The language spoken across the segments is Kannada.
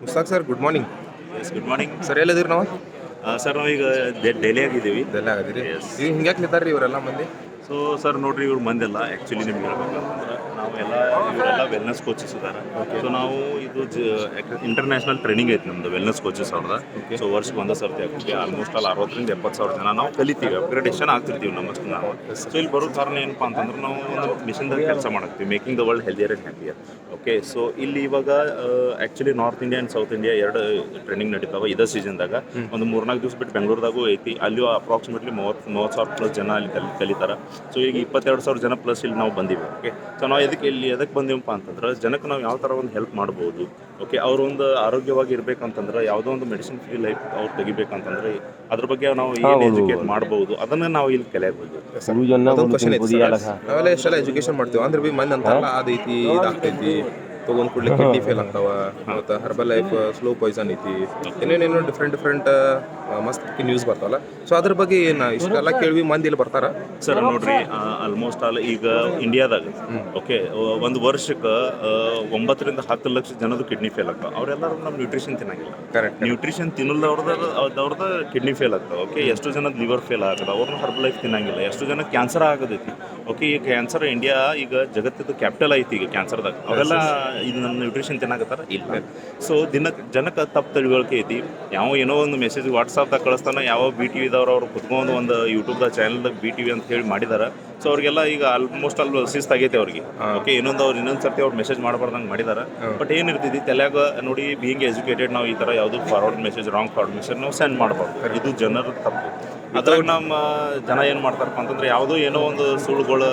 Mushtaq sir, good morning. Yes good morning sir ಎಲ್ಲಿದ್ದೀರಿ ನಾವು? ಸರ್ ನಾವೀಗ ಡೆಲ್ಲಿ ಆಗಿದ್ದೀವಿ. ಇದೆಲ್ಲ ಆಗದಿರಿ. ಎಸ್. ಈಗ ಹಿಂಗ್ಯಾಕೆ ನಿಂತಾರ್ರಿ ಇವರೆಲ್ಲ ಮಂದಿ? ಸೊ ಸರ್ ನೋಡ್ರಿ ಇವ್ರು ಮಂದೆಲ್ಲ ಆ್ಯಕ್ಚುಲಿ ನಿಮ್ಗೆ ಹೇಳ್ಬೇಕಂತಂದ್ರೆ ಇವರೆಲ್ಲ ವೆಲ್ನೆಸ್ ಕೋಚಸ್ ಇದ್ದಾರೆ. ಸೊ ನಾವು ಇದು ಇಂಟರ್ನ್ಯಾಷನಲ್ ಟ್ರೈನಿಂಗ್ ಐತೆ ನಮ್ದು ವೆಲ್ನೆಸ್ ಕೋಚಸ್ ಅವ್ರದ್ದು. ಸೊ ವರ್ಷಕ್ಕೆ ಒಂದೇ ಸರ್ತಿ ಆಗ್ತೀವಿ. ಆಲ್ಮೋಸ್ಟ್ ಅಲ್ಲಿ 60,000 ಜನ ನಾವು ಕಲಿತೀವಿ, ಅಪ್ಗ್ರೇಡೇಷನ್ ಆಗ್ತಿರ್ತೀವಿ ನಮ್ಮಷ್ಟು ನಾವು. ಸೊ ಇಲ್ಲಿ ಬರೋ ಕಾರಣ ಏನಪ್ಪ ಅಂತಂದ್ರೆ ನಾವು ಒಂದು ಮಿಷನ್ದಾಗ ಕೆಲಸ ಮಾಡ್ತೀವಿ, making the world healthier and happier. Okay, so ಇಲ್ಲಿ ಇವಾಗ actually north India and south India ಎರಡು ಟ್ರೈನಿಂಗ್ ನಡೀತಾವೆ ಇದೇ ಸೀಸನ್ದಾಗ. ಒಂದು 3-4 ದಿವಸ ಬಿಟ್ಟು ಬೆಂಗಳೂರದಾಗೂ ಐತಿ. ಅಲ್ಲಿ ಅಪ್ರಾಕ್ಸಿಮೇಟ್ಲಿ 30,000 ಪ್ಲಸ್ ಜನ ಅಲ್ಲಿ ಕಲಿತಾರೆ. ಸೊ ಈಗ 22,000 ಜನ ಪ್ಲಸ್ ಇಲ್ಲಿ ನಾವು ಬಂದೀವಿ. ಓಕೆ, ಸೊ ನಾವು ಎದಕ್ಕೆ ಬಂದೀವಪ್ಪ ಅಂತಂದ್ರೆ ಜನಕ್ಕೆ ನಾವು ಯಾವ ಥರ ಒಂದು ಹೆಲ್ಪ್ ಮಾಡ್ಬೋದು. ಓಕೆ, ಅವ್ರು ಒಂದು ಆರೋಗ್ಯವಾಗಿ ಇರಬೇಕಂತಂದ್ರೆ ಯಾವುದೋ ಒಂದು ಮೆಡಿಸಿನ್ ಫ್ರೀ ಲೈಫ್ ಅವ್ರು ತೆಗಿಬೇಕಂತಂದ್ರೆ ಅದ್ರ ಬಗ್ಗೆ ನಾವು ಏನು ಎಜುಕೇಟ್ ಮಾಡ್ಬೋದು ಅದನ್ನು ನಾವು ಇಲ್ಲಿ ಕಲಿಯಬಹುದು. ಅದೊಂದು ಕ್ವಶನ್ ಐತಿ ಸರ್. ನಾವೆಲ್ಲ ಎಷ್ಟೆಲ್ಲ ಎಜುಕೇಶನ್ ಮಾಡ್ತೀವಿ ಅಂದ್ರೆ ಬಿ ಮಂದಿ ಅಂತಾರಲ್ಲ ಅದೈತಿ ಇದಾಗ್ತೈತಿ, ತೊಗೊಂಡ್ ಕೂಡಲೇ ಕಿಡ್ನಿ ಫೇಲ್ ಆಗ್ತಾವ, ಮತ್ತು ಹರ್ಬಲ್ ಲೈಫ್ ಸ್ಲೋ ಪಾಯ್ಸನ್ ಐತಿ, ಏನೇನೇನೋ ಡಿಫ್ರೆಂಟ್ ಮಸ್ತ್ ನ್ಯೂಸ್ ಬರ್ತಾವಲ್ಲ. ಸೊ ಅದ್ರ ಬಗ್ಗೆ ಏನು ಇಷ್ಟೆಲ್ಲ ಕೇಳಿ ಮಂದಿ ಇಲ್ಲಿ ಬರ್ತಾರ? ಸರ್ ನೋಡ್ರಿ, ಆಲ್ಮೋಸ್ಟ್ ಆಲ್ ಈಗ ಇಂಡಿಯಾದಾಗ ಓಕೆ ಒಂದು ವರ್ಷಕ್ಕೆ 9-10 ಲಕ್ಷ ಜನದ ಕಿಡ್ನಿ ಫೇಲ್ ಆಗ್ತಾವೆ. ಅವರೆಲ್ಲರೂ ನಮ್ಮ ನ್ಯೂಟ್ರಿಷನ್ ತಿನ್ನಂಗಿಲ್ಲ. ಕರೆಕ್ಟ್. ನ್ಯೂಟ್ರಿಷನ್ ತಿನ್ನಲ್ದವ್ರದ್ದು ಕಿಡ್ನಿ ಫೇಲ್ ಆಗ್ತಾವೆ. ಓಕೆ, ಎಷ್ಟು ಜನದ ಲಿವರ್ ಫೇಲ್ ಆಗ್ತದೆ, ಅವ್ರನ್ನ ಹರ್ಬಲ್ ಲೈಫ್ ತಿನ್ನಂಗಿಲ್ಲ. ಎಷ್ಟು ಜನ ಕ್ಯಾನ್ಸರ್ ಆಗೋದೈತಿ. ಓಕೆ, ಈ ಕ್ಯಾನ್ಸರ್ ಇಂಡಿಯಾ ಈಗ ಜಗತ್ತಿದ್ದು ಕ್ಯಾಪಿಟಲ್ ಐತಿ ಈಗ ಕ್ಯಾನ್ಸರ್ದಾಗ. ಅವೆಲ್ಲ ಇದು ನನ್ನ ನ್ಯೂಟ್ರಿಷನ್ ತಿನ್ನಾಕತ್ತಾರ ಇಲ್ಲ. ಸೊ ಜನಕ್ಕೆ ತಪ್ಪು ತಿಳುವಳಿಕೆ ಐತಿ. ಏನೋ ಒಂದು ಮೆಸೇಜ್ ವಾಟ್ಸಾಪ್ದಾಗ ಕಳಿಸ್ತಾನೆ, ಯಾವ ಬಿ ಟಿ ವಿದವ್ರು ಅವ್ರು ಕುತ್ಕೊಂಡು ಒಂದು ಯೂಟ್ಯೂಬ್ದಾಗ ಚಾನಲ್ದಾಗ ಬಿ ಟಿ ವಿ ಅಂತ ಹೇಳಿ ಮಾಡಿದ್ದಾರೆ. ಸೊ ಅವ್ರಿಗೆಲ್ಲ ಈಗ ಆಲ್ಮೋಸ್ಟ್ ಅಲ್ಲಿ ಶಿಸ್ತಾಗೈತೆ ಅವ್ರಿಗೆ. ಓಕೆ, ಇನ್ನೊಂದು ಸರ್ತಿ ಅವ್ರು ಮೆಸೇಜ್ ಮಾಡಬಾರ್ದಂಗೆ ಮಾಡಿದ್ದಾರೆ. ಬಟ್ ಏನಿರ್ತಿದ್ವಿ ತಲೆಯಾಗ ನೋಡಿ, ಬೀಯಿಂಗ್ ಎಜುಕೇಟೆಡ್ ನಾವು ಈ ಥರ ಯಾವುದು ರಾಂಗ್ ಫಾರ್ವರ್ಡ್ ಮೆಸೇಜ್ ನಾವು ಸೆಂಡ್ ಮಾಡಬಾರ್ದು. ಇದು ಜನರ ತಪ್ಪು. ಅದ್ರಾಗ ನಮ್ಮ ಜನ ಏನು ಮಾಡ್ತಾರಪ್ಪ ಅಂತಂದ್ರೆ ಏನೋ ಒಂದು ಸುಳ್ಳುಗಳು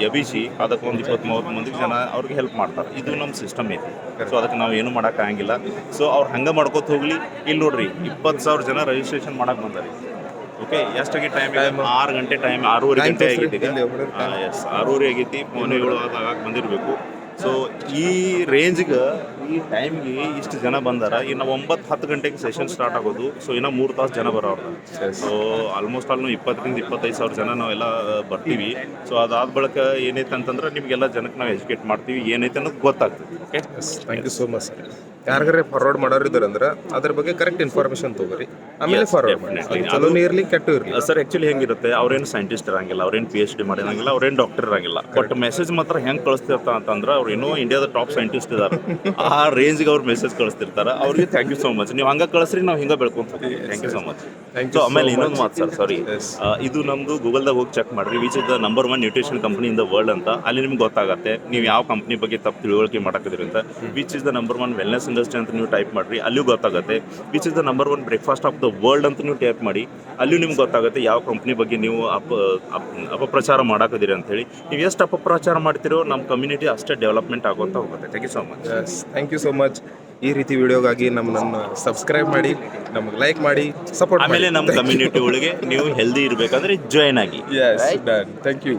ಎಬಿಸಿ ಅದಕ್ಕೆ ಒಂದು 20-30 ಮಂದಿಗೆ ಜನ ಅವ್ರಿಗೆ ಹೆಲ್ಪ್ ಮಾಡ್ತಾರೆ. ಇದು ನಮ್ಮ ಸಿಸ್ಟಮ್ ಐತಿ. ಸೊ ಅದಕ್ಕೆ ನಾವು ಏನು ಮಾಡೋಕ್ಕಾಗಿಲ್ಲ. ಸೊ ಅವ್ರು ಹಂಗೆ ಮಾಡ್ಕೋತ ಹೋಗ್ಲಿ. ಇಲ್ಲಿ ನೋಡ್ರಿ 20,000 ಜನ ರಿಜಿಸ್ಟ್ರೇಷನ್ ಮಾಡಕ್ಕೆ ಬಂದಾರೆ. ಓಕೆ, ಎಷ್ಟಾಗಿ ಟೈಮ್ 6 ಗಂಟೆ ಟೈಮ್ 6:30 ಗಂಟೆ ಆಗೈತಿ. ಎಸ್, 6:30 ಆಗೈತಿ. 7 ಆಗಾಗ ಬಂದಿರಬೇಕು. ಸೊ ಈ ರೇಂಜ್ಗೆ ಈ ಟೈಮ್ಗೆ ಇಷ್ಟು ಜನ ಬಂದಾರ. ಇನ್ನು 9-10 ಗಂಟೆಗೆ ಸೆಷನ್ ಸ್ಟಾರ್ಟ್ ಆಗೋದು. ಸೊ ಇನ್ನೂ 3 ತಾಸು ಜನ ಬರೋರು. ಸೊ ಆಲ್ಮೋಸ್ಟ್ ಆಲ್ 20,000-25,000 ಜನ ನಾವೆಲ್ಲ ಬರ್ತೀವಿ. ಸೊ ಅದಾದ ಬಳಿಕ ಏನೈತೆ ಅಂತಂದ್ರೆ ನಿಮಗೆಲ್ಲ ಜನಕ್ಕೆ ನಾವು ಎಜುಕೇಟ್ ಮಾಡ್ತೀವಿ, ಏನೈತೆ ಅನ್ನೋದು ಗೊತ್ತಾಗ್ತದೆ. Okay, thank you so much sir. ಯಾರಿಗಾರೆ ಫಾರ್ವರ್ಡ್ ಮಾಡೋರು ಇದ್ದಾರೆ ಅಂದ್ರೆ ಅದ್ರ ಬಗ್ಗೆ ಕರೆಕ್ಟ್ ಇನ್ಫಾರ್ಮೇಶನ್ ತಗೋರಿ, ಆಮೇಲೆ ಫಾರ್ವರ್ಡ್ ಮಾಡಿ. ಚಲೋನೇ ಇರಲಿ ಕೆಟ್ಟು ಇರಲಿ. ಸರ್ ಆ್ಯಕ್ಚುಲಿ ಹೆಂಗಿರುತ್ತೆ, ಅವ್ರೇನು ಸೈಂಟಿಸ್ಟ್ ಇರಂಗಿಲ್ಲ, ಅವ್ರೇನು PhD ಮಾಡಿರಂಗಿಲ್ಲ, ಅವ್ರೇನು ಡಾಕ್ಟರ್ ಇರಂಗಿಲ್ಲ. ಬಟ್ ಮೆಸೇಜ್ ಮಾತ್ರ ಹೆಂಗೆ ಕಳಿಸ್ತಿರ್ತಾರೆ ಅಂತಂದ್ರೆ ಅವ್ರು ಏನೋ ಇಂಡಿಯಾದ ಟಾಪ್ ಸೈಂಟಿಸ್ಟ್ ಇದ್ದಾರೆ. ಆ ರೇಂಜ್ಗೆ ಅವ್ರು ಮೆಸೇಜ್ ಕಳಿಸ್ತಿರ್ತಾರೆ. ಅವ್ರಿಗೆ ಥ್ಯಾಂಕ್ ಯು ಸೋ ಮಚ್. ನೀವು ಹಂಗೆ ಕಳಿಸ್ರಿ, ನಾವು ಹಿಂಗೆ ಬೆಳ್ಕೊಂತ ಹೋಗ್ತೀವಿ. Thank you so much. So ಆಮೇಲೆ ಇನ್ನೊಂದು ಮಾತು ಸರ್, ಸಾರಿ, ಇದು ನಮ್ಮದು ಗೂಗಲ್ದಾಗ ಹೋಗಿ ಚೆಕ್ ಮಾಡಿರಿ, which is the number 1 nutrition company in the world ಅಂತ. ಅಲ್ಲಿ ನಿಮ್ಗೆ ಗೊತ್ತಾಗುತ್ತೆ ನೀವು ಯಾವ ಕಂಪ್ನಿ ಬಗ್ಗೆ ತಪ್ಪು ತಿಳುವಳಿಕೆ ಮಾಡಕ್ಕಿದ್ರಿ ಅಂತ. Which is the number 1 wellness industry ಅಂತ ನೀವು ಟೈಪ್ ಮಾಡಿರಿ, ಅಲ್ಲಿಯೂ ಗೊತ್ತಾಗುತ್ತೆ. Which is the number 1 breakfast of the world ಅಂತ ನೀವು ಟೈಪ್ ಮಾಡಿ, ಅಲ್ಲಿಯೂ ನಿಮ್ಗೆ ಗೊತ್ತಾಗುತ್ತೆ ಯಾವ ಕಂಪ್ನಿ ಬಗ್ಗೆ ನೀವು ಅಪಪ್ರಚಾರ ಮಾಡಾಕಿದ್ದೀರಿ ಅಂತ ಹೇಳಿ. ನೀವು ಎಷ್ಟು ಅಪಪ್ರಚಾರ ಮಾಡ್ತೀರೋ ನಮ್ಮ ಕಮ್ಯುನಿಟಿ ಅಷ್ಟೇ ಡೆವಲಪ್ಮೆಂಟ್ ಆಗುವಂತ ಹೋಗುತ್ತೆ. Thank you so much. Thank you so much. ಈ ರೀತಿ ವಿಡಿಯೋಗಾಗಿ ನಮ್ಮನ್ನು ಸಬ್ಸ್ಕ್ರೈಬ್ ಮಾಡಿ, ನಮಗೆ ಲೈಕ್ ಮಾಡಿ, ಸಪೋರ್ಟ್ ಮಾಡಿ. ಆಮೇಲೆ ನಮ್ಮ ಕಮ್ಯುನಿಟಿ ಒಳಗೆ ನೀವು ಹೆಲ್ದಿ ಇರಬೇಕಂದ್ರೆ ಜಾಯ್ನ್ ಆಗಿ. Thank you.